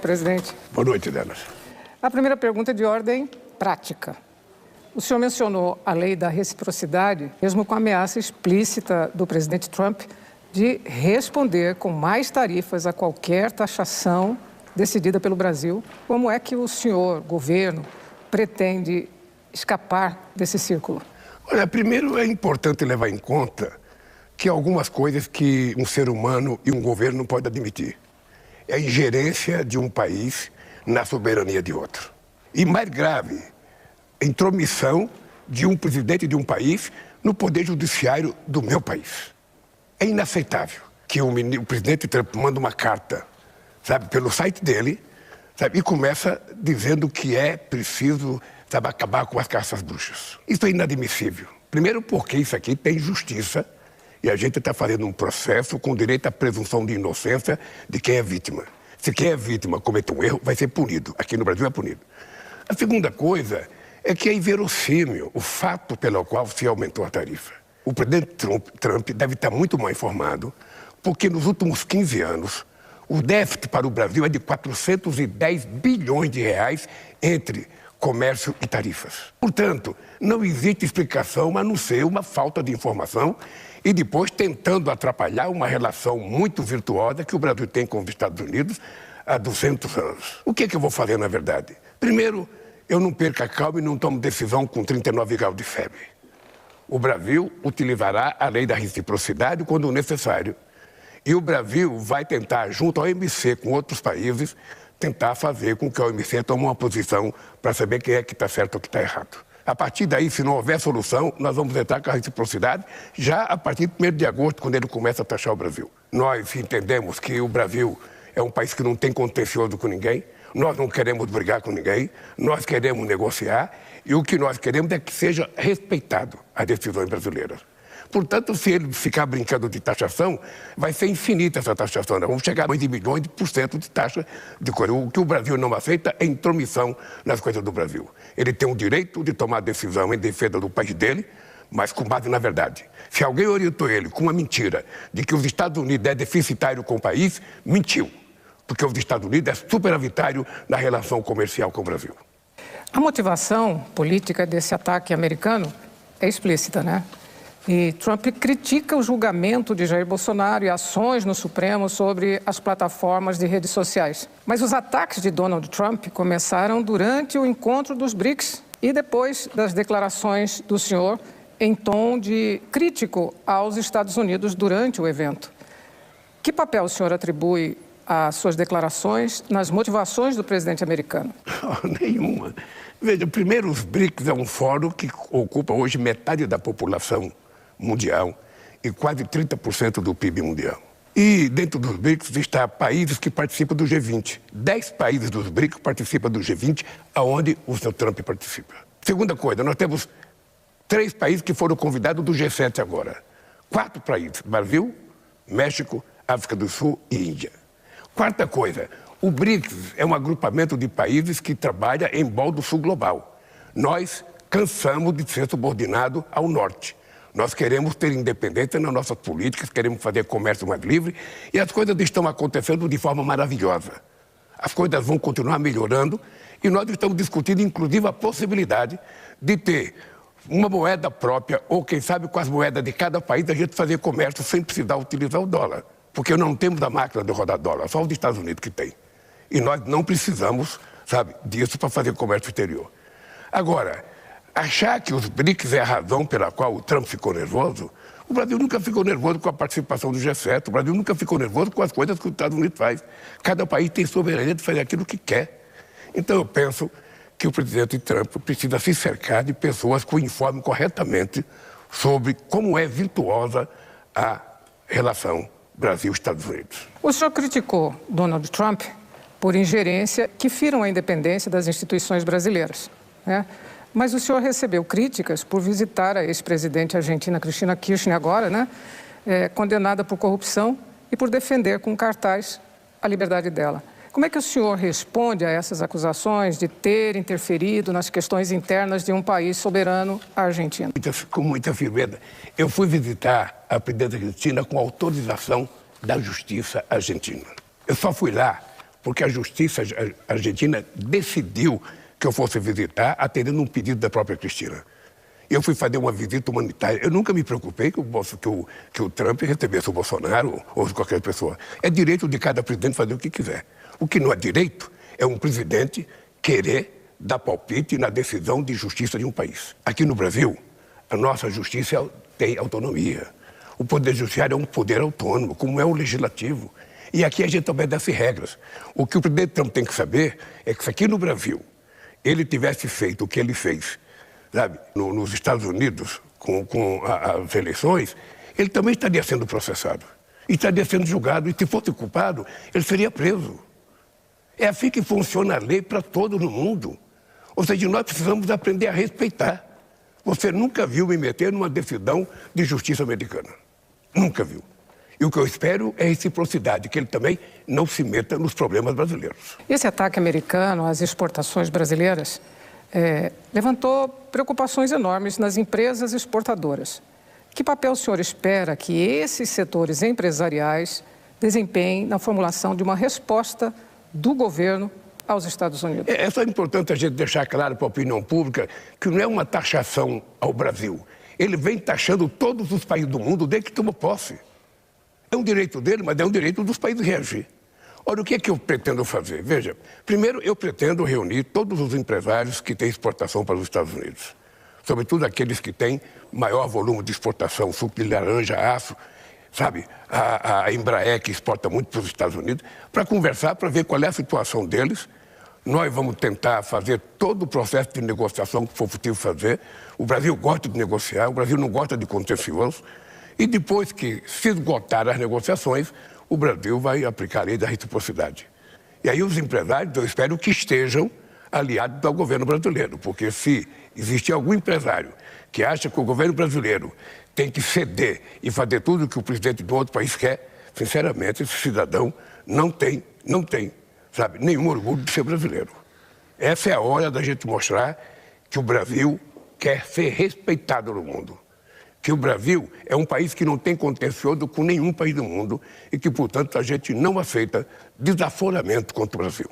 Presidente. Boa noite, Delas. A primeira pergunta é de ordem prática. O senhor mencionou a lei da reciprocidade, mesmo com a ameaça explícita do presidente Trump de responder com mais tarifas a qualquer taxação decidida pelo Brasil. Como é que o senhor, governo, pretende escapar desse círculo? Olha, primeiro é importante levar em conta que há algumas coisas que um ser humano e um governo não podem admitir. É a ingerência de um país na soberania de outro. E mais grave, a intromissão de um presidente de um país no poder judiciário do meu país. É inaceitável que o presidente Trump manda uma carta, sabe, pelo site dele, sabe, e começa dizendo que é preciso, sabe, acabar com as caças bruxas. Isso é inadmissível. Primeiro porque isso aqui tem justiça e a gente está fazendo um processo com direito à presunção de inocência de quem é vítima. Se quem é vítima cometer um erro, vai ser punido. Aqui no Brasil é punido. A segunda coisa é que é inverossímil o fato pelo qual se aumentou a tarifa. O presidente Trump deve estar muito mal informado, porque nos últimos 15 anos, o déficit para o Brasil é de 410 bilhões de reais entre comércio e tarifas. Portanto, não existe explicação a não ser uma falta de informação e depois tentando atrapalhar uma relação muito virtuosa que o Brasil tem com os Estados Unidos há 200 anos. O que é que eu vou fazer, na verdade? Primeiro, eu não perco a calma e não tomo decisão com 39 graus de febre. O Brasil utilizará a lei da reciprocidade quando necessário. E o Brasil vai tentar, junto ao OMC, com outros países, tentar fazer com que a OMC tome uma posição para saber quem é que está certo ou que está errado. A partir daí, se não houver solução, nós vamos entrar com a reciprocidade já a partir de 1º de agosto, quando ele começa a taxar o Brasil. Nós entendemos que o Brasil é um país que não tem contencioso com ninguém, nós não queremos brigar com ninguém, nós queremos negociar e o que nós queremos é que seja respeitado as decisões brasileiras. Portanto, se ele ficar brincando de taxação, vai ser infinita essa taxação. Nós vamos chegar a 2 milhões de % de taxa de coisa. O que o Brasil não aceita é intromissão nas coisas do Brasil. Ele tem o direito de tomar decisão em defesa do país dele, mas com base na verdade. Se alguém orientou ele com uma mentira de que os Estados Unidos é deficitário com o país, mentiu. Porque os Estados Unidos é superavitário na relação comercial com o Brasil. A motivação política desse ataque americano é explícita, né? E Trump critica o julgamento de Jair Bolsonaro e ações no Supremo sobre as plataformas de redes sociais. Mas os ataques de Donald Trump começaram durante o encontro dos BRICS e depois das declarações do senhor em tom de crítico aos Estados Unidos durante o evento. Que papel o senhor atribui às suas declarações nas motivações do presidente americano? Nenhuma. Veja, primeiro, os BRICS é um fórum que ocupa hoje metade da população mundial e quase 30% do PIB mundial. E dentro dos BRICS está países que participam do G20. 10 países dos BRICS participam do G20, aonde o seu Trump participa. Segunda coisa, nós temos 3 países que foram convidados do G7 agora. 4 países, Brasil, México, África do Sul e Índia. Quarta coisa, o BRICS é um agrupamento de países que trabalha em prol do sul global. Nós cansamos de ser subordinados ao norte. Nós queremos ter independência nas nossas políticas, queremos fazer comércio mais livre e as coisas estão acontecendo de forma maravilhosa. As coisas vão continuar melhorando e nós estamos discutindo, inclusive, a possibilidade de ter uma moeda própria ou, quem sabe, com as moedas de cada país, a gente fazer comércio sem precisar utilizar o dólar. Porque não temos a máquina de rodar dólar, só os Estados Unidos que tem. E nós não precisamos, sabe, disso para fazer comércio exterior. Agora, achar que os BRICS é a razão pela qual o Trump ficou nervoso, o Brasil nunca ficou nervoso com a participação do G7, o Brasil nunca ficou nervoso com as coisas que os Estados Unidos faz. Cada país tem soberania de fazer aquilo que quer. Então eu penso que o presidente Trump precisa se cercar de pessoas que o informem corretamente sobre como é virtuosa a relação Brasil-Estados Unidos. O senhor criticou Donald Trump por ingerência que firam a independência das instituições brasileiras, né? Mas o senhor recebeu críticas por visitar a ex-presidente argentina Cristina Kirchner agora, né? Condenada por corrupção e por defender com cartaz a liberdade dela. Como é que o senhor responde a essas acusações de ter interferido nas questões internas de um país soberano, a Argentina? Com muita firmeza. Eu fui visitar a presidente Cristina com autorização da Justiça argentina. Eu só fui lá porque a justiça argentina decidiu que eu fosse visitar, atendendo um pedido da própria Cristina. Eu fui fazer uma visita humanitária. Eu nunca me preocupei que o Trump recebesse o Bolsonaro ou qualquer pessoa. É direito de cada presidente fazer o que quiser. O que não é direito é um presidente querer dar palpite na decisão de justiça de um país. Aqui no Brasil, a nossa justiça tem autonomia. O Poder Judiciário é um poder autônomo, como é o Legislativo. E aqui a gente obedece regras. O que o presidente Trump tem que saber é que se aqui no Brasil ele tivesse feito o que ele fez, sabe, nos Estados Unidos, com as eleições, ele também estaria sendo processado. E estaria sendo julgado. E se fosse culpado, ele seria preso. É assim que funciona a lei para todo no mundo. Ou seja, nós precisamos aprender a respeitar. Você nunca viu me meter numa decisão de justiça americana. Nunca viu. E o que eu espero é reciprocidade, que ele também não se meta nos problemas brasileiros. Esse ataque americano às exportações brasileiras levantou preocupações enormes nas empresas exportadoras. Que papel o senhor espera que esses setores empresariais desempenhem na formulação de uma resposta do governo aos Estados Unidos? É só importante a gente deixar claro para a opinião pública que não é uma taxação ao Brasil. Ele vem taxando todos os países do mundo desde que tomou posse. É um direito dele, mas é um direito dos países reagir. Olha, o que é que eu pretendo fazer? Veja, primeiro eu pretendo reunir todos os empresários que têm exportação para os Estados Unidos. Sobretudo aqueles que têm maior volume de exportação, suco de laranja, aço, sabe? A Embraer, que exporta muito para os Estados Unidos, para conversar, para ver qual é a situação deles. Nós vamos tentar fazer todo o processo de negociação que for possível fazer. O Brasil gosta de negociar, o Brasil não gosta de contencioso. E depois que se esgotar as negociações, o Brasil vai aplicar a lei da reciprocidade. E aí os empresários, eu espero que estejam aliados ao governo brasileiro, porque se existe algum empresário que acha que o governo brasileiro tem que ceder e fazer tudo o que o presidente de outro país quer, sinceramente, esse cidadão não tem, sabe, nenhum orgulho de ser brasileiro. Essa é a hora da gente mostrar que o Brasil quer ser respeitado no mundo. Que o Brasil é um país que não tem contencioso com nenhum país do mundo e que, portanto, a gente não aceita desaforamento contra o Brasil.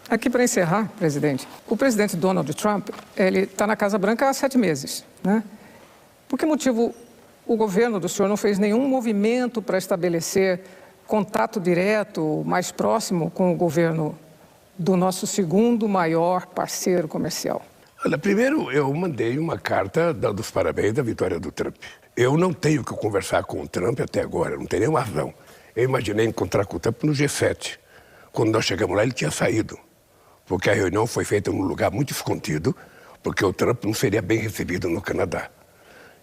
Aqui para encerrar, presidente, o presidente Donald Trump, ele está na Casa Branca há 7 meses, né? Por que motivo o governo do senhor não fez nenhum movimento para estabelecer contato direto, mais próximo com o governo do nosso segundo maior parceiro comercial? Olha, primeiro eu mandei uma carta dando os parabéns da vitória do Trump. Eu não tenho que conversar com o Trump até agora, não tem nenhuma razão. Eu imaginei encontrar com o Trump no G7. Quando nós chegamos lá, ele tinha saído, porque a reunião foi feita num lugar muito escondido, porque o Trump não seria bem recebido no Canadá.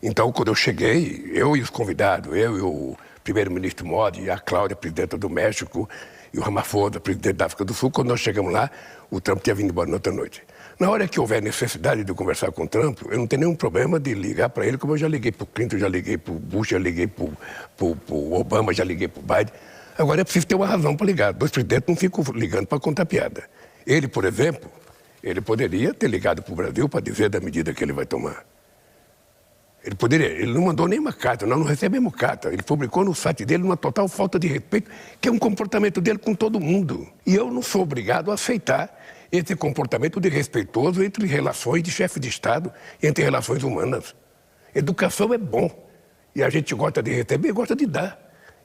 Então, quando eu cheguei, eu e os convidados, eu e o primeiro-ministro Modi, a Cláudia, presidenta do México, e o Ramaphosa, presidente da África do Sul, quando nós chegamos lá, o Trump tinha vindo embora na outra noite. Na hora que houver necessidade de conversar com o Trump, eu não tenho nenhum problema de ligar para ele, como eu já liguei para o Clinton, já liguei para o Bush, já liguei para o Obama, já liguei para o Biden. Agora é preciso ter uma razão para ligar. 2 presidentes não ficam ligando para contar piada. Ele, por exemplo, ele poderia ter ligado para o Brasil para dizer da medida que ele vai tomar. Ele poderia, ele não mandou nenhuma carta, nós não recebemos carta. Ele publicou no site dele uma total falta de respeito, que é um comportamento dele com todo mundo. E eu não sou obrigado a aceitar esse comportamento desrespeitoso entre relações de chefe de Estado, entre relações humanas. Educação é bom. E a gente gosta de receber e gosta de dar.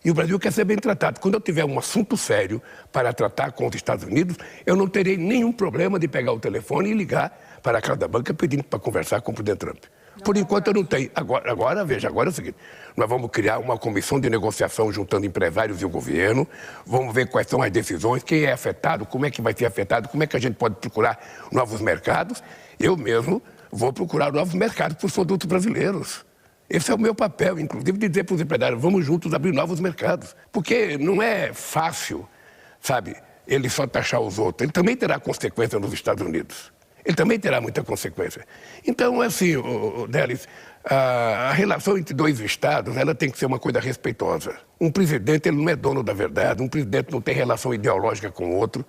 E o Brasil quer ser bem tratado. Quando eu tiver um assunto sério para tratar com os Estados Unidos, eu não terei nenhum problema de pegar o telefone e ligar para a Casa Branca pedindo para conversar com o presidente Trump. Por enquanto eu não tenho. Agora, veja, agora é o seguinte, nós vamos criar uma comissão de negociação juntando empresários e o governo, vamos ver quais são as decisões, quem é afetado, como é que vai ser afetado, como é que a gente pode procurar novos mercados. Eu mesmo vou procurar novos mercados para os produtos brasileiros. Esse é o meu papel, inclusive, de dizer para os empresários, vamos juntos abrir novos mercados. Porque não é fácil, sabe, ele só taxar os outros. Ele também terá consequência nos Estados Unidos. Ele também terá muita consequência. Então, assim, Délis, a relação entre 2 estados, ela tem que ser uma coisa respeitosa. Um presidente, ele não é dono da verdade, um presidente não tem relação ideológica com o outro.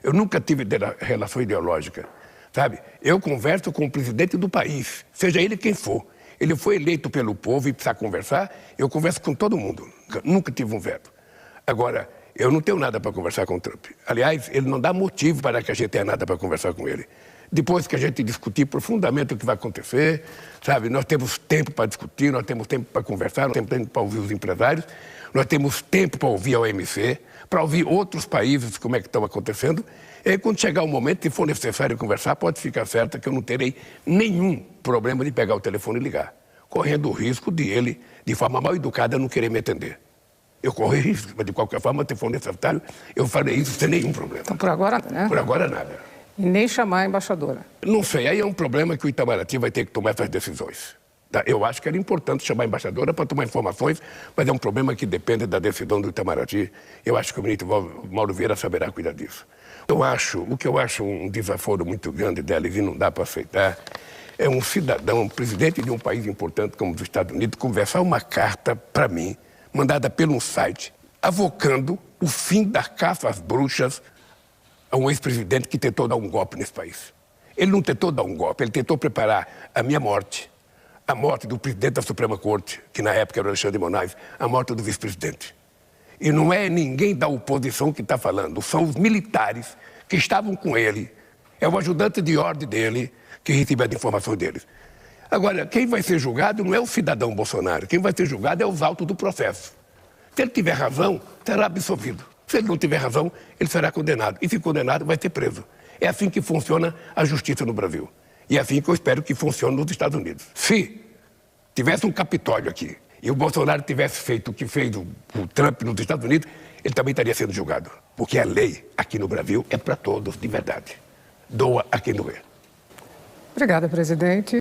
Eu nunca tive relação ideológica, sabe? Eu converso com o presidente do país, seja ele quem for. Ele foi eleito pelo povo e precisa conversar, eu converso com todo mundo. Nunca tive um veto. Agora, Eu não tenho nada para conversar com o Trump. Aliás, ele não dá motivo para que a gente tenha nada para conversar com ele. Depois que a gente discutir profundamente o que vai acontecer, sabe, nós temos tempo para discutir, nós temos tempo para conversar, nós temos tempo para ouvir os empresários, nós temos tempo para ouvir a OMC, para ouvir outros países como é que estão acontecendo. E aí, quando chegar o momento, se for necessário conversar, pode ficar certa que eu não terei nenhum problema de pegar o telefone e ligar, correndo o risco de ele, de forma mal educada, não querer me atender. Eu corro risco, mas de qualquer forma, se for necessário, eu farei isso sem nenhum problema. Então, por agora, né? Por agora, nada. E nem chamar a embaixadora. Não sei, aí é um problema que o Itamaraty vai ter que tomar essas decisões. Tá? Eu acho que era importante chamar a embaixadora para tomar informações, mas é um problema que depende da decisão do Itamaraty. Eu acho que o ministro Mauro Vieira saberá cuidar disso. O que eu acho um desaforo muito grande dela e não dá para aceitar, é um cidadão, um presidente de um país importante como os Estados Unidos, conversar uma carta para mim, mandada por um site, avocando o fim da caça às bruxas a um ex-presidente que tentou dar um golpe nesse país. Ele não tentou dar um golpe, ele tentou preparar a minha morte, a morte do presidente da Suprema Corte, que na época era o Alexandre de Moraes, a morte do vice-presidente. E não é ninguém da oposição que está falando, são os militares que estavam com ele. É o ajudante de ordem dele que recebeu as informações deles. Agora, quem vai ser julgado não é o cidadão Bolsonaro, quem vai ser julgado é os autos do processo. Se ele tiver razão, será absolvido. Se ele não tiver razão, ele será condenado. E se condenado, vai ser preso. É assim que funciona a justiça no Brasil. E é assim que eu espero que funcione nos Estados Unidos. Se tivesse um Capitólio aqui e o Bolsonaro tivesse feito o que fez o Trump nos Estados Unidos, ele também estaria sendo julgado. Porque a lei aqui no Brasil é para todos, de verdade. Doa a quem doer. Obrigada, presidente.